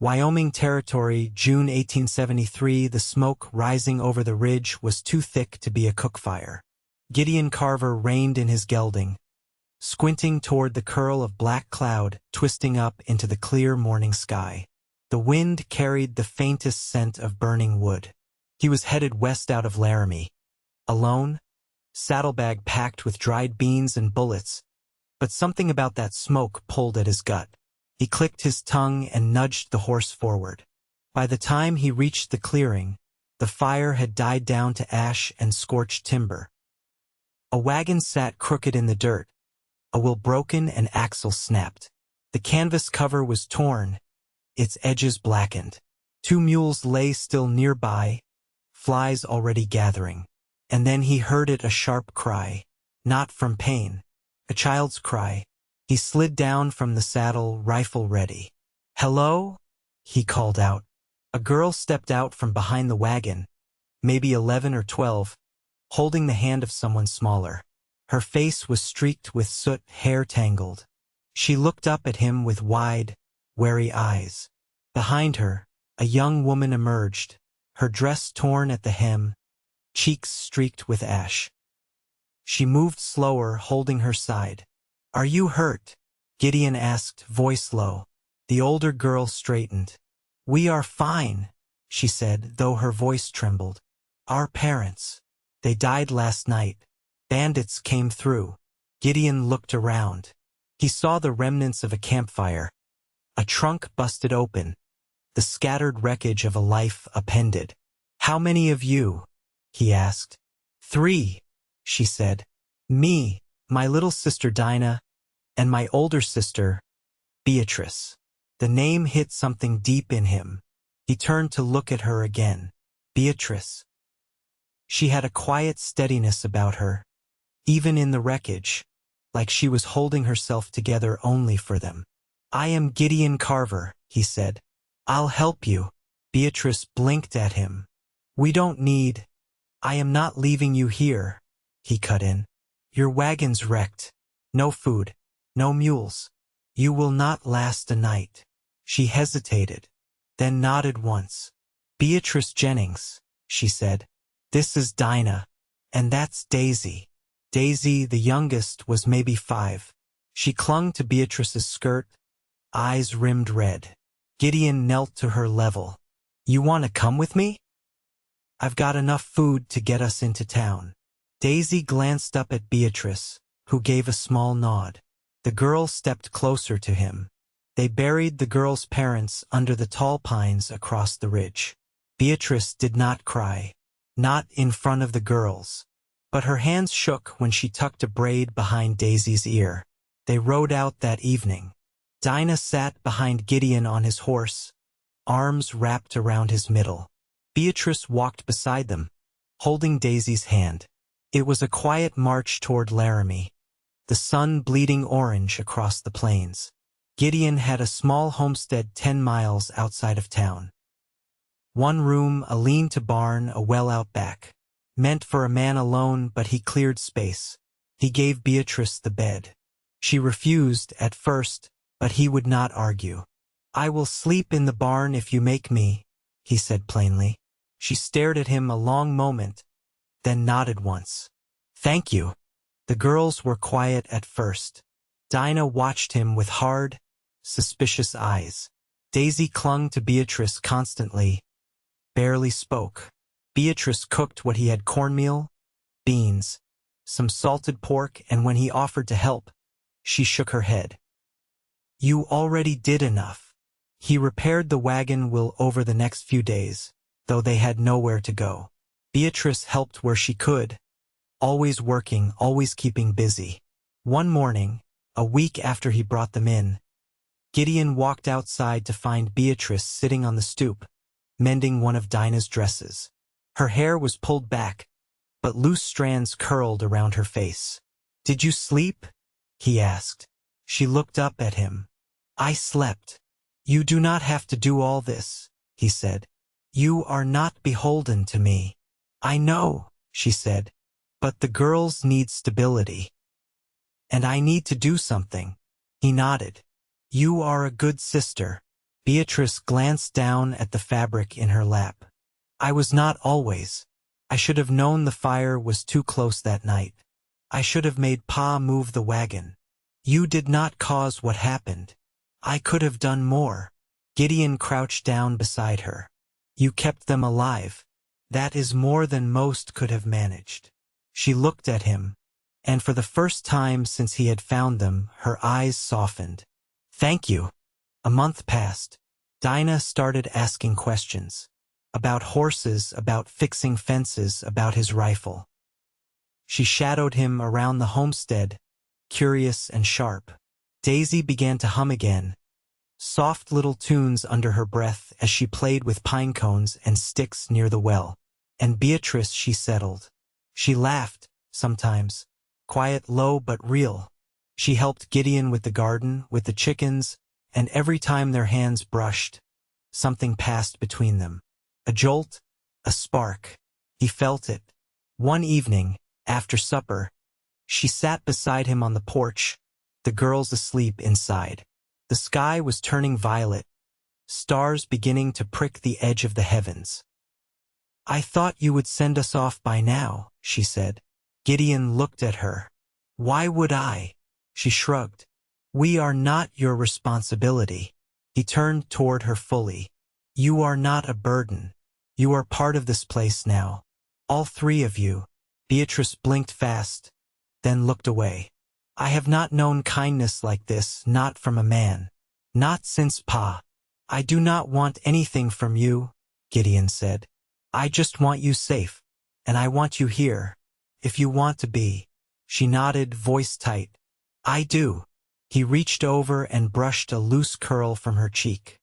Wyoming Territory, June 1873. The smoke rising over the ridge was too thick to be a cook fire. Gideon Carver reined in his gelding, squinting toward the curl of black cloud twisting up into the clear morning sky. The wind carried the faintest scent of burning wood. He was headed west out of Laramie. Alone, saddlebag packed with dried beans and bullets, but something about that smoke pulled at his gut. He clicked his tongue and nudged the horse forward. By the time he reached the clearing, the fire had died down to ash and scorched timber. A wagon sat crooked in the dirt, a wheel broken and axle snapped. The canvas cover was torn, its edges blackened. 2 mules lay still nearby, flies already gathering. And then he heard it, a sharp cry, not from pain, a child's cry. He slid down from the saddle, rifle ready. "Hello?" he called out. A girl stepped out from behind the wagon, maybe 11 or 12, holding the hand of someone smaller. Her face was streaked with soot, hair tangled. She looked up at him with wide, wary eyes. Behind her, a young woman emerged, her dress torn at the hem, cheeks streaked with ash. She moved slower, holding her side. "Are you hurt?" Gideon asked, voice low. The older girl straightened. "We are fine," she said, though her voice trembled. "Our parents. They died last night. Bandits came through." Gideon looked around. He saw the remnants of a campfire, a trunk busted open, the scattered wreckage of a life appended. "How many of you?" he asked. "3, she said. "Me, my little sister Dinah, and my older sister, Beatrice." The name hit something deep in him. He turned to look at her again. Beatrice. She had a quiet steadiness about her, even in the wreckage, like she was holding herself together only for them. "I am Gideon Carver," he said. "I'll help you." Beatrice blinked at him. "We don't need. I am not leaving you here," he cut in. "Your wagon's wrecked. No food. No mules. You will not last a night." She hesitated, then nodded once. "Beatrice Jennings," she said. "This is Dinah. And that's Daisy." Daisy, the youngest, was maybe 5. She clung to Beatrice's skirt, eyes rimmed red. Gideon knelt to her level. "You want to come with me? I've got enough food to get us into town." Daisy glanced up at Beatrice, who gave a small nod. The girl stepped closer to him. They buried the girl's parents under the tall pines across the ridge. Beatrice did not cry, not in front of the girls, but her hands shook when she tucked a braid behind Daisy's ear. They rode out that evening. Dinah sat behind Gideon on his horse, arms wrapped around his middle. Beatrice walked beside them, holding Daisy's hand. It was a quiet march toward Laramie, the sun bleeding orange across the plains. Gideon had a small homestead 10 miles outside of town. 1 room, a lean-to barn, a well out back. Meant for a man alone, but he cleared space. He gave Beatrice the bed. She refused at first, but he would not argue. "I will sleep in the barn if you make me," he said plainly. She stared at him a long moment, then nodded once. "Thank you." The girls were quiet at first. Dinah watched him with hard, suspicious eyes. Daisy clung to Beatrice constantly, barely spoke. Beatrice cooked what he had: cornmeal, beans, some salted pork, and when he offered to help, she shook her head. "You already did enough." He repaired the wagon wheel over the next few days, though they had nowhere to go. Beatrice helped where she could, always working, always keeping busy. One morning, a week after he brought them in, Gideon walked outside to find Beatrice sitting on the stoop, mending one of Dinah's dresses. Her hair was pulled back, but loose strands curled around her face. "Did you sleep?" he asked. She looked up at him. "I slept." "You do not have to do all this," he said. "You are not beholden to me." "I know," she said, "but the girls need stability. And I need to do something." He nodded. "You are a good sister." Beatrice glanced down at the fabric in her lap. I was not always. I should have known the fire was too close that night. I should have made Pa move the wagon. You did not cause what happened. I could have done more. Gideon crouched down beside her. You kept them alive. That is more than most could have managed. She looked at him, and for the first time since he had found them, her eyes softened. Thank you. A month passed. Dinah started asking questions. About horses, about fixing fences, about his rifle. She shadowed him around the homestead, curious and sharp. Daisy began to hum again, soft little tunes under her breath as she played with pine cones and sticks near the well. And Beatrice she settled. She laughed, sometimes, quiet, low but real. She helped Gideon with the garden, with the chickens, and every time their hands brushed, something passed between them. A jolt, a spark. He felt it. One evening, after supper, she sat beside him on the porch, the girls asleep inside. The sky was turning violet, stars beginning to prick the edge of the heavens. I thought you would send us off by now, she said. Gideon looked at her. Why would I? She shrugged. We are not your responsibility. He turned toward her fully. You are not a burden. You are part of this place now. All three of you. Beatrice blinked fast, then looked away. I have not known kindness like this, not from a man. Not since Pa. I do not want anything from you, Gideon said. I just want you safe, and I want you here, if you want to be. She nodded, voice tight. I do. He reached over and brushed a loose curl from her cheek.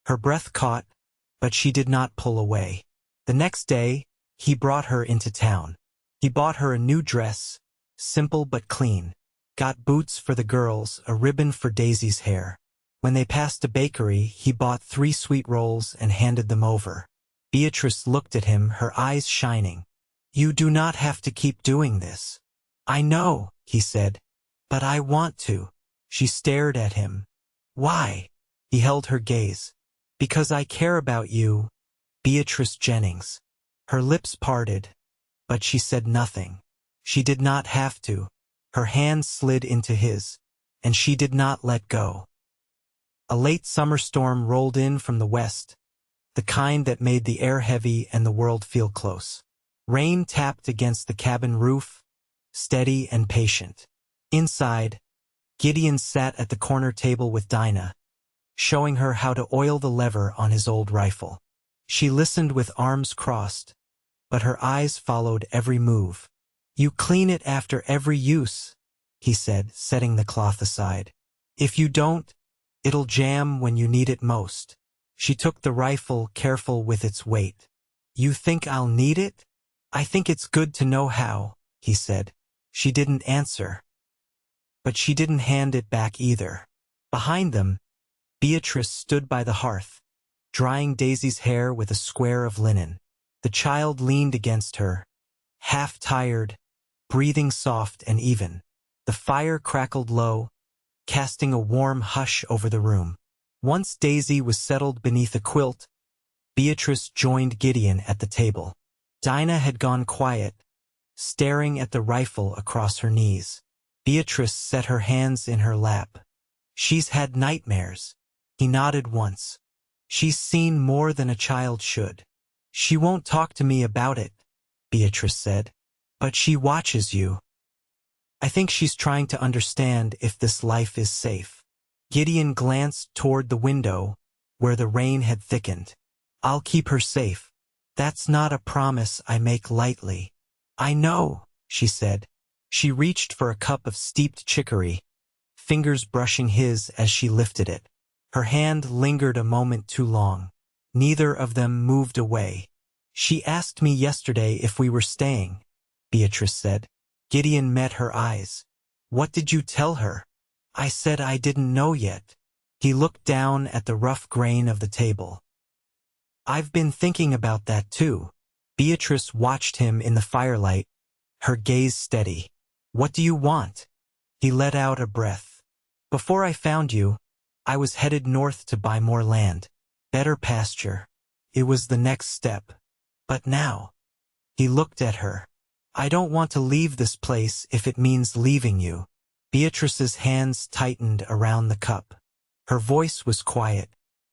Her breath caught, but she did not pull away. The next day, he brought her into town. He bought her a new dress, simple but clean. Got boots for the girls, a ribbon for Daisy's hair. When they passed a bakery, he bought 3 sweet rolls and handed them over. Beatrice looked at him, her eyes shining. You do not have to keep doing this. I know, he said, but I want to. She stared at him. Why? He held her gaze. Because I care about you, Beatrice Jennings. Her lips parted, but she said nothing. She did not have to. Her hand slid into his, and she did not let go. A late summer storm rolled in from the west, the kind that made the air heavy and the world feel close. Rain tapped against the cabin roof, steady and patient. Inside, Gideon sat at the corner table with Dinah, showing her how to oil the lever on his old rifle. She listened with arms crossed, but her eyes followed every move. You clean it after every use, he said, setting the cloth aside. If you don't, it'll jam when you need it most. She took the rifle, careful with its weight. You think I'll need it? I think it's good to know how, he said. She didn't answer. But she didn't hand it back either. Behind them, Beatrice stood by the hearth, drying Daisy's hair with a square of linen. The child leaned against her, half tired, breathing soft and even. The fire crackled low, casting a warm hush over the room. Once Daisy was settled beneath a quilt, Beatrice joined Gideon at the table. Dinah had gone quiet, staring at the rifle across her knees. Beatrice set her hands in her lap. She's had nightmares. He nodded once. She's seen more than a child should. She won't talk to me about it, Beatrice said. But she watches you. I think she's trying to understand if this life is safe. Gideon glanced toward the window, where the rain had thickened. I'll keep her safe. That's not a promise I make lightly. I know, she said. She reached for a cup of steeped chicory, fingers brushing his as she lifted it. Her hand lingered a moment too long. Neither of them moved away. She asked me yesterday if we were staying, Beatrice said. Gideon met her eyes. What did you tell her? I said I didn't know yet. He looked down at the rough grain of the table. I've been thinking about that too. Beatrice watched him in the firelight, her gaze steady. What do you want? He let out a breath. Before I found you, I was headed north to buy more land. Better pasture. It was the next step. But now. He looked at her. I don't want to leave this place if it means leaving you. Beatrice's hands tightened around the cup. Her voice was quiet.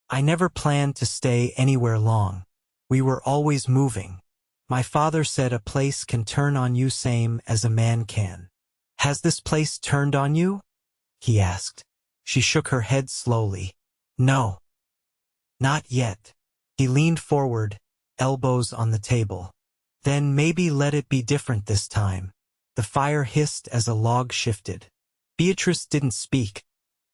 I never planned to stay anywhere long. We were always moving. My father said a place can turn on you same as a man can. Has this place turned on you? He asked. She shook her head slowly. No. Not yet. He leaned forward, elbows on the table. Then maybe let it be different this time. The fire hissed as a log shifted. Beatrice didn't speak,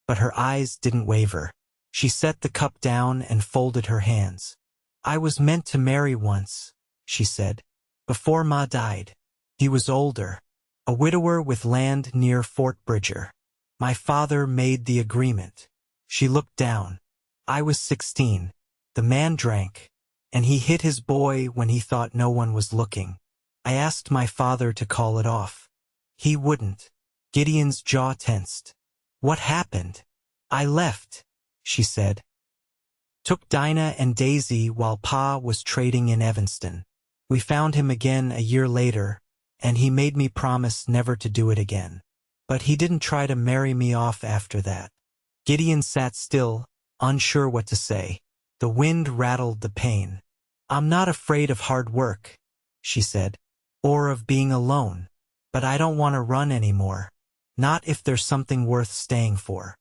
but her eyes didn't waver. She set the cup down and folded her hands. I was meant to marry once, she said, before Ma died. He was older, a widower with land near Fort Bridger. My father made the agreement. She looked down. I was 16. The man drank, and he hit his boy when he thought no one was looking. I asked my father to call it off. He wouldn't. Gideon's jaw tensed. What happened? I left, she said. Took Dinah and Daisy while Pa was trading in Evanston. We found him again a year later, and he made me promise never to do it again. But he didn't try to marry me off after that. Gideon sat still, unsure what to say. The wind rattled the pane. I'm not afraid of hard work, she said, or of being alone. But I don't want to run anymore. Not if there's something worth staying for.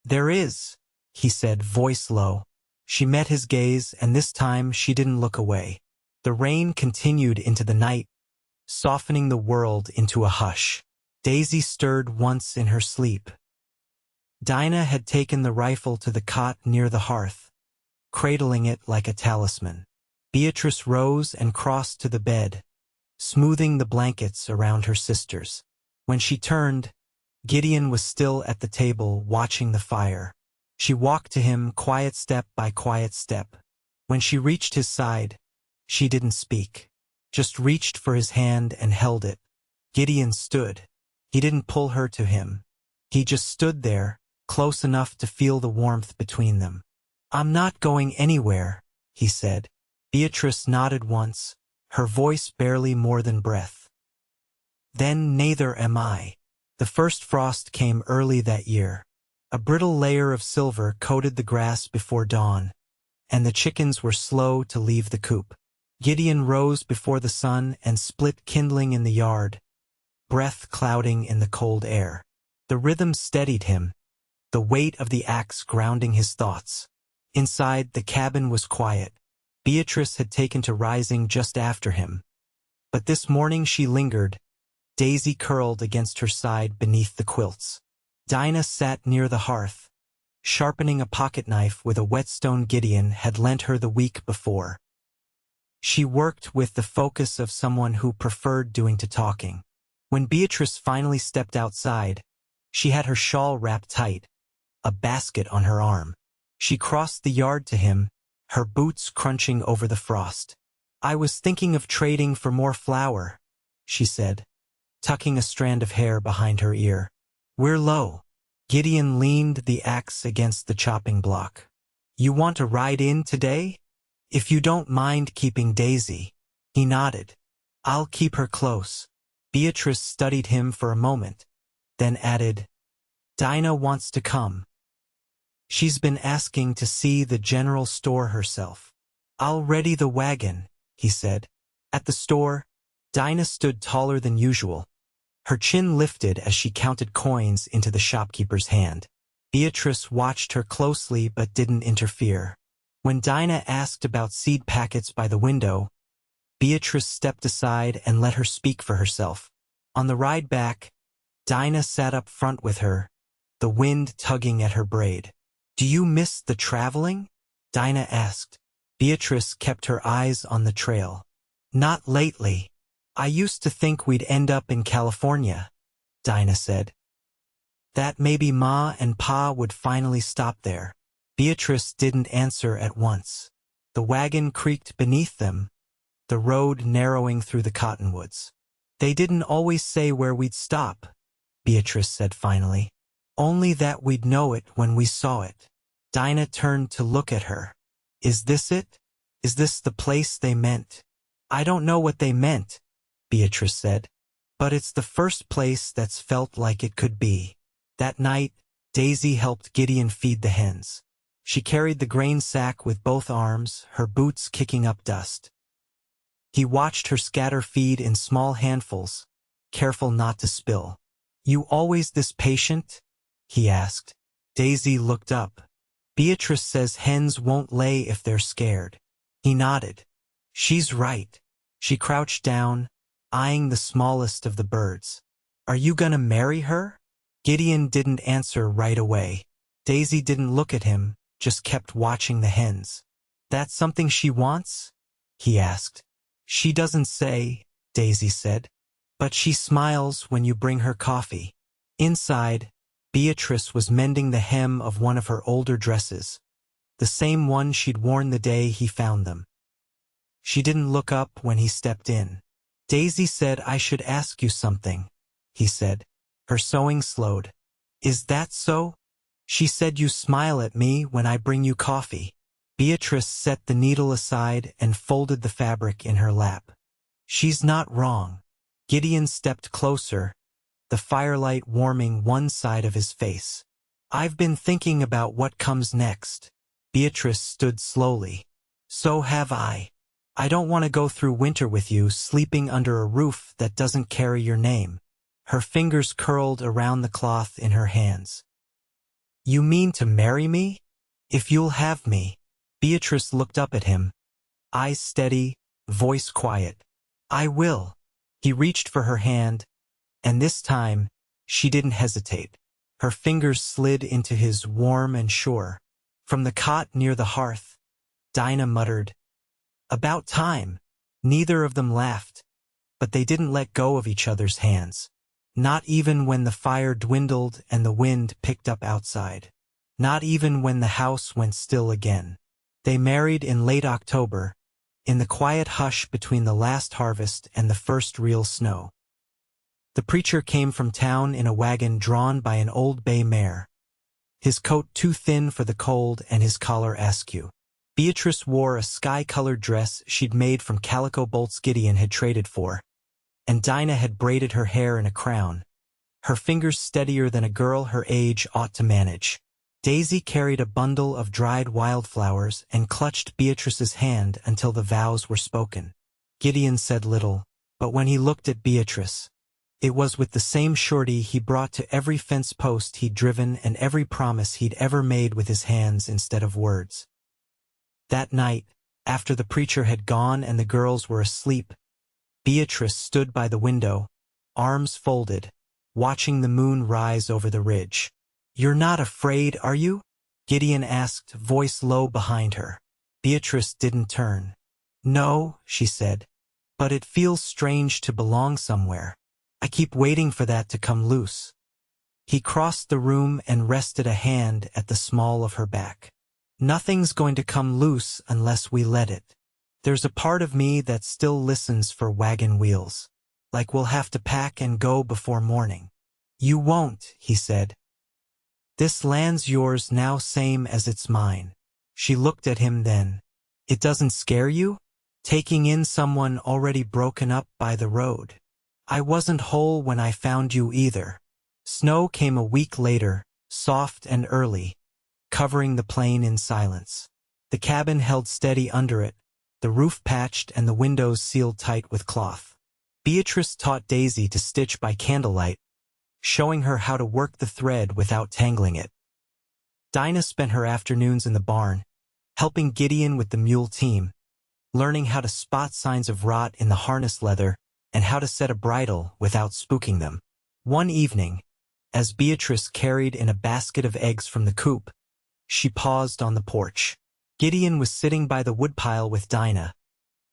There is, he said, voice low. She met his gaze, and this time she didn't look away. The rain continued into the night, softening the world into a hush. Daisy stirred once in her sleep. Dinah had taken the rifle to the cot near the hearth, cradling it like a talisman. Beatrice rose and crossed to the bed, smoothing the blankets around her sisters. When she turned, Gideon was still at the table watching the fire. She walked to him quiet step by quiet step. When she reached his side, she didn't speak, just reached for his hand and held it. Gideon stood. He didn't pull her to him. He just stood there, close enough to feel the warmth between them. I'm not going anywhere, he said. Beatrice nodded once, her voice barely more than breath. Then neither am I. The first frost came early that year. A brittle layer of silver coated the grass before dawn, and the chickens were slow to leave the coop. Gideon rose before the sun and split kindling in the yard, breath clouding in the cold air. The rhythm steadied him, the weight of the axe grounding his thoughts. Inside, the cabin was quiet. Beatrice had taken to rising just after him. But this morning she lingered, Daisy curled against her side beneath the quilts. Dinah sat near the hearth, sharpening a pocket knife with a whetstone Gideon had lent her the week before. She worked with the focus of someone who preferred doing to talking. When Beatrice finally stepped outside, she had her shawl wrapped tight, a basket on her arm. She crossed the yard to him, her boots crunching over the frost. I was thinking of trading for more flour, she said, tucking a strand of hair behind her ear. We're low. Gideon leaned the axe against the chopping block. You want to ride in today? If you don't mind keeping Daisy. He nodded. I'll keep her close. Beatrice studied him for a moment, then added, Dinah wants to come. She's been asking to see the general store herself. I'll ready the wagon, he said. At the store, Dinah stood taller than usual. Her chin lifted as she counted coins into the shopkeeper's hand. Beatrice watched her closely but didn't interfere. When Dinah asked about seed packets by the window, Beatrice stepped aside and let her speak for herself. On the ride back, Dinah sat up front with her, the wind tugging at her braid. Do you miss the traveling? Dinah asked. Beatrice kept her eyes on the trail. Not lately. I used to think we'd end up in California, Dinah said. That maybe Ma and Pa would finally stop there. Beatrice didn't answer at once. The wagon creaked beneath them, the road narrowing through the cottonwoods. They didn't always say where we'd stop, Beatrice said finally. Only that we'd know it when we saw it. Dinah turned to look at her. Is this it? Is this the place they meant? I don't know what they meant, Beatrice said, but it's the first place that's felt like it could be. That night, Daisy helped Gideon feed the hens. She carried the grain sack with both arms, her boots kicking up dust. He watched her scatter feed in small handfuls, careful not to spill. You always this patient? He asked. Daisy looked up. Beatrice says hens won't lay if they're scared. He nodded. She's right. She crouched down, eyeing the smallest of the birds. Are you gonna marry her? Gideon didn't answer right away. Daisy didn't look at him, just kept watching the hens. That's something she wants? He asked. She doesn't say, Daisy said, but she smiles when you bring her coffee. Inside, Beatrice was mending the hem of one of her older dresses, the same one she'd worn the day he found them. She didn't look up when he stepped in. Daisy said I should ask you something, he said. Her sewing slowed. Is that so? She said you smile at me when I bring you coffee. Beatrice set the needle aside and folded the fabric in her lap. She's not wrong. Gideon stepped closer, the firelight warming one side of his face. I've been thinking about what comes next. Beatrice stood slowly. So have I. I don't want to go through winter with you sleeping under a roof that doesn't carry your name. Her fingers curled around the cloth in her hands. You mean to marry me? If you'll have me. Beatrice looked up at him, eyes steady, voice quiet. I will. He reached for her hand, and this time, she didn't hesitate. Her fingers slid into his warm and sure. From the cot near the hearth, Dinah muttered, About time. Neither of them laughed, but they didn't let go of each other's hands. Not even when the fire dwindled and the wind picked up outside. Not even when the house went still again. They married in late October, in the quiet hush between the last harvest and the first real snow. The preacher came from town in a wagon drawn by an old bay mare, his coat too thin for the cold and his collar askew. Beatrice wore a sky-colored dress she'd made from calico bolts Gideon had traded for, and Dinah had braided her hair in a crown, her fingers steadier than a girl her age ought to manage. Daisy carried a bundle of dried wildflowers and clutched Beatrice's hand until the vows were spoken. Gideon said little, but when he looked at Beatrice, it was with the same surety he brought to every fence post he'd driven and every promise he'd ever made with his hands instead of words. That night, after the preacher had gone and the girls were asleep, Beatrice stood by the window, arms folded, watching the moon rise over the ridge. You're not afraid, are you? Gideon asked, voice low behind her. Beatrice didn't turn. No, she said, but it feels strange to belong somewhere. I keep waiting for that to come loose. He crossed the room and rested a hand at the small of her back. Nothing's going to come loose unless we let it. There's a part of me that still listens for wagon wheels. Like we'll have to pack and go before morning. You won't, he said. This land's yours now same as it's mine. She looked at him then. It doesn't scare you? Taking in someone already broken up by the road. I wasn't whole when I found you either. Snow came a week later, soft and early, covering the plain in silence. The cabin held steady under it, the roof patched and the windows sealed tight with cloth. Beatrice taught Daisy to stitch by candlelight, showing her how to work the thread without tangling it. Dinah spent her afternoons in the barn, helping Gideon with the mule team, learning how to spot signs of rot in the harness leather and how to set a bridle without spooking them. One evening, as Beatrice carried in a basket of eggs from the coop, she paused on the porch. Gideon was sitting by the woodpile with Dinah,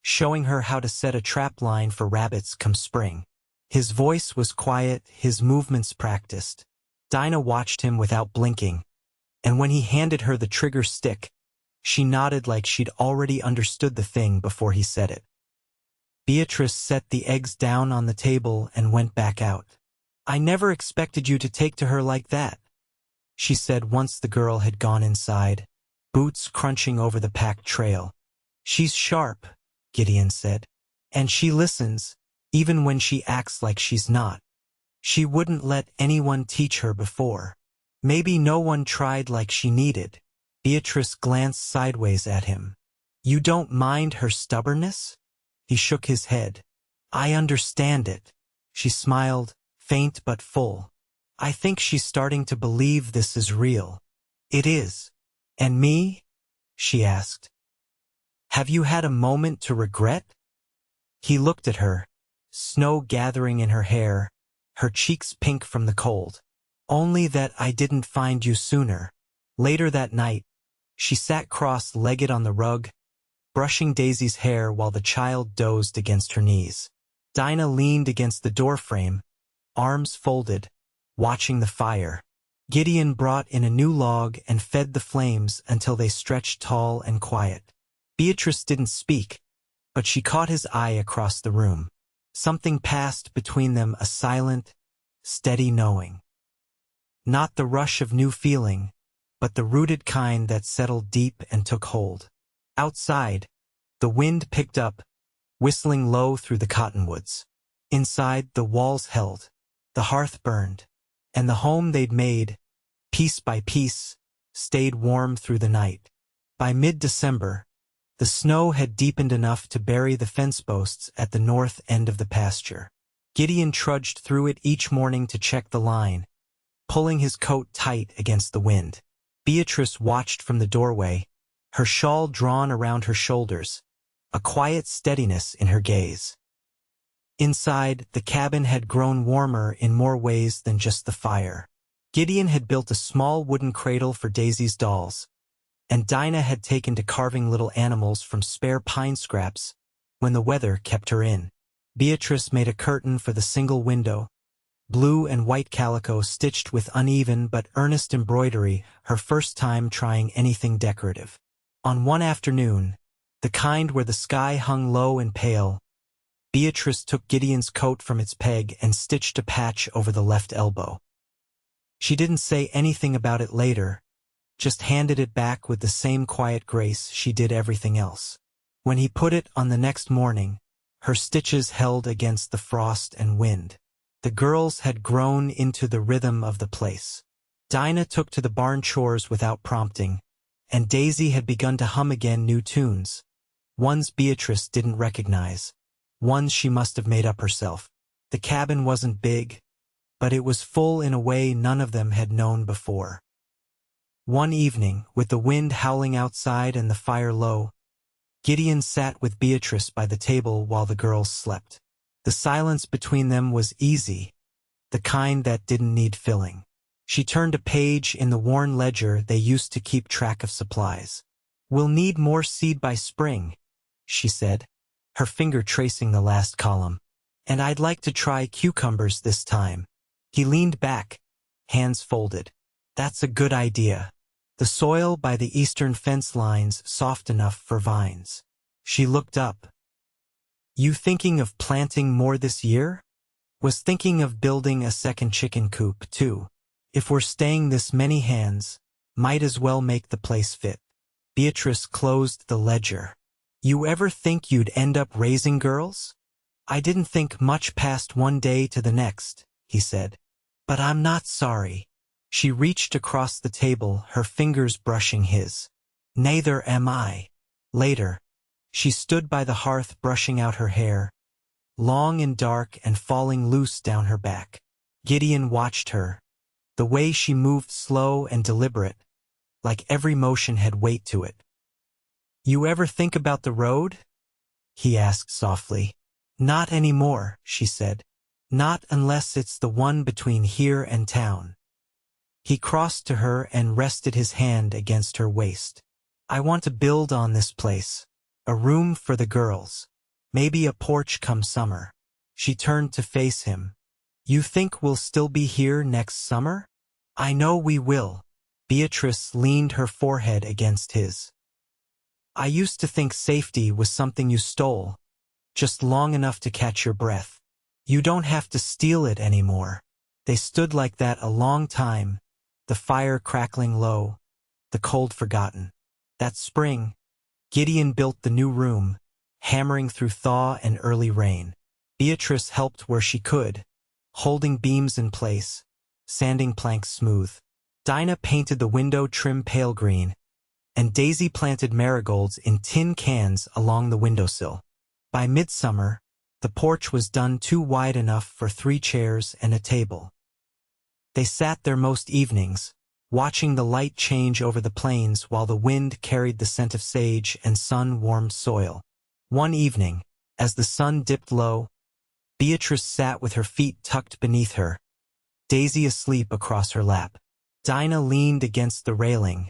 showing her how to set a trap line for rabbits come spring. His voice was quiet, his movements practiced. Dinah watched him without blinking, and when he handed her the trigger stick, she nodded like she'd already understood the thing before he said it. Beatrice set the eggs down on the table and went back out. I never expected you to take to her like that, she said once the girl had gone inside. boots crunching over the packed trail. "She's sharp," Gideon said. "And she listens, even when she acts like she's not. She wouldn't let anyone teach her before. Maybe no one tried like she needed." Beatrice glanced sideways at him. "You don't mind her stubbornness?" He shook his head. "I understand it." She smiled, faint but full. "I think she's starting to believe this is real." "It is." "And me?" she asked. "Have you had a moment to regret?" He looked at her, snow gathering in her hair, her cheeks pink from the cold. "Only that I didn't find you sooner." Later that night, she sat cross-legged on the rug, brushing Daisy's hair while the child dozed against her knees. Dinah leaned against the doorframe, arms folded, watching the fire. Gideon brought in a new log and fed the flames until they stretched tall and quiet. Beatrice didn't speak, but she caught his eye across the room. Something passed between them, a silent, steady knowing. Not the rush of new feeling, but the rooted kind that settled deep and took hold. Outside, the wind picked up, whistling low through the cottonwoods. Inside, the walls held, the hearth burned, and the home they'd made, piece by piece, stayed warm through the night. By mid-December, the snow had deepened enough to bury the fence posts at the north end of the pasture. Gideon trudged through it each morning to check the line, pulling his coat tight against the wind. Beatrice watched from the doorway, her shawl drawn around her shoulders, a quiet steadiness in her gaze. Inside, the cabin had grown warmer in more ways than just the fire. Gideon had built a small wooden cradle for Daisy's dolls, and Dinah had taken to carving little animals from spare pine scraps when the weather kept her in. Beatrice made a curtain for the single window, blue and white calico stitched with uneven but earnest embroidery, her first time trying anything decorative. On one afternoon, the kind where the sky hung low and pale, Beatrice took Gideon's coat from its peg and stitched a patch over the left elbow. She didn't say anything about it later, just handed it back with the same quiet grace she did everything else. When he put it on the next morning, her stitches held against the frost and wind. The girls had grown into the rhythm of the place. Dinah took to the barn chores without prompting, and Daisy had begun to hum again new tunes, ones Beatrice didn't recognize, ones she must have made up herself. The cabin wasn't big, but it was full in a way none of them had known before. One evening, with the wind howling outside and the fire low, Gideon sat with Beatrice by the table while the girls slept. The silence between them was easy, the kind that didn't need filling. She turned a page in the worn ledger they used to keep track of supplies. "We'll need more seed by spring," she said, her finger tracing the last column. "And I'd like to try cucumbers this time." He leaned back, hands folded. "That's a good idea. The soil by the eastern fence line's soft enough for vines." She looked up. "You thinking of planting more this year?" "Was thinking of building a second chicken coop, too. If we're staying this many hands, might as well make the place fit." Beatrice closed the ledger. "You ever think you'd end up raising girls?" "I didn't think much past one day to the next," he said. "But I'm not sorry." She reached across the table, her fingers brushing his. "Neither am I." Later, she stood by the hearth brushing out her hair, long and dark and falling loose down her back. Gideon watched her, the way she moved slow and deliberate, like every motion had weight to it. "You ever think about the road?" he asked softly. "Not anymore," she said. "Not unless it's the one between here and town." He crossed to her and rested his hand against her waist. "I want to build on this place. A room for the girls. Maybe a porch come summer." She turned to face him. "You think we'll still be here next summer?" "I know we will." Beatrice leaned her forehead against his. "I used to think safety was something you stole, just long enough to catch your breath. You don't have to steal it anymore." They stood like that a long time, the fire crackling low, the cold forgotten. That spring, Gideon built the new room, hammering through thaw and early rain. Beatrice helped where she could, holding beams in place, sanding planks smooth. Dinah painted the window trim pale green, and Daisy planted marigolds in tin cans along the windowsill. By midsummer, the porch was done too wide enough for 3 chairs and a table. They sat there most evenings, watching the light change over the plains while the wind carried the scent of sage and sun-warmed soil. One evening, as the sun dipped low, Beatrice sat with her feet tucked beneath her, Daisy asleep across her lap. Dinah leaned against the railing,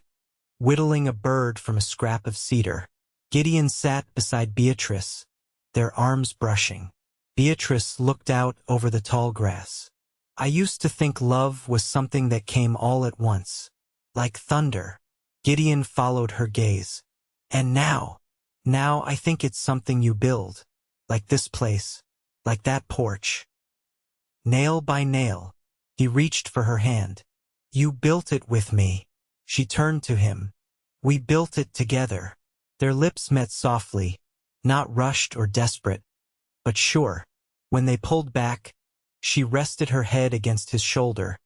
whittling a bird from a scrap of cedar. Gideon sat beside Beatrice, their arms brushing. Beatrice looked out over the tall grass. I used to think love was something that came all at once, like thunder. Gideon followed her gaze. And now I think it's something you build, like this place, like that porch. Nail by nail, he reached for her hand. You built it with me. She turned to him. We built it together. Their lips met softly, not rushed or desperate, but sure. When they pulled back, she rested her head against his shoulder,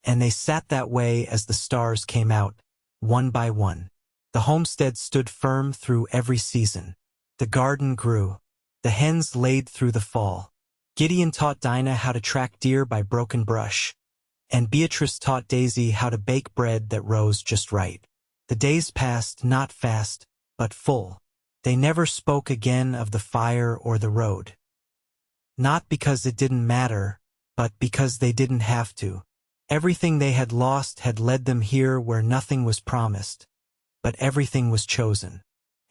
and they sat that way as the stars came out, one by one. The homestead stood firm through every season. The garden grew. The hens laid through the fall. Gideon taught Dinah how to track deer by broken brush, and Beatrice taught Daisy how to bake bread that rose just right. The days passed not fast, but full. They never spoke again of the fire or the road. Not because it didn't matter, but because they didn't have to. Everything they had lost had led them here where nothing was promised, but everything was chosen.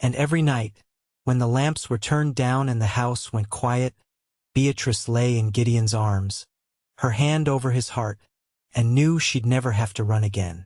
And every night, when the lamps were turned down and the house went quiet, Beatrice lay in Gideon's arms, her hand over his heart, and knew she'd never have to run again.